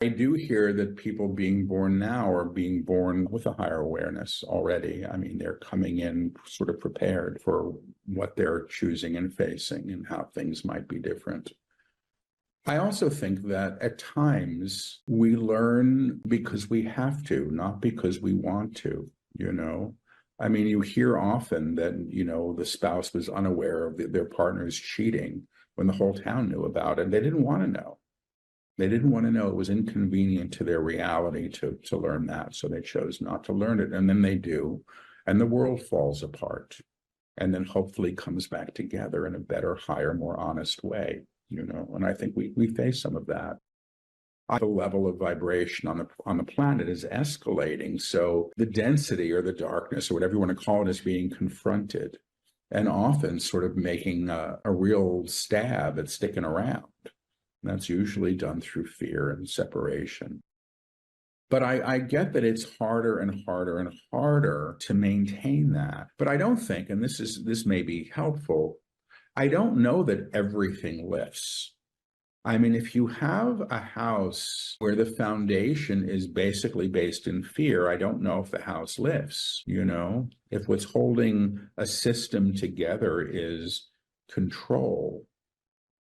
I do hear that people being born now are being born with a higher awareness already. I mean, they're coming in sort of prepared for what they're choosing and facing and how things might be different. I also think that at times we learn because we have to, not because we want to, you know? I mean, you hear often that, the spouse was unaware of their partner's cheating when the whole town knew about it. They didn't want to know. They didn't want to know. It was inconvenient to their reality to learn that. So they chose not to learn it. And then they do. And the world falls apart and then hopefully comes back together in a better, higher, more honest way, And I think we face some of that. The level of vibration on the planet is escalating. So the density or the darkness or whatever you want to call it is being confronted and often sort of making a real stab at sticking around. That's usually done through fear and separation. But I get that it's harder and harder and harder to maintain that. But I don't think, and this may be helpful, I don't know that everything lifts. I mean, if you have a house where the foundation is basically based in fear, I don't know if the house lifts, If what's holding a system together is control,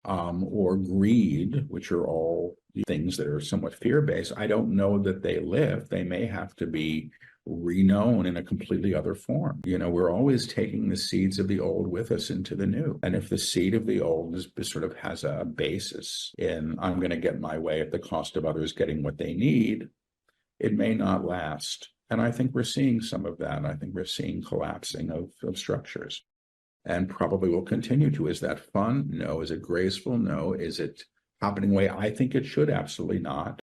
or greed, which are all things that are somewhat fear-based, I don't know that they live. They may have to be reknown in a completely other form. We're always taking the seeds of the old with us into the new. And if the seed of the old sort of has a basis in, I'm going to get my way at the cost of others getting what they need, it may not last. And I think we're seeing some of that. I think we're seeing collapsing of structures. And probably will continue to. Is that fun? No. Is it graceful? No. Is it happening the way I think it should? Absolutely not.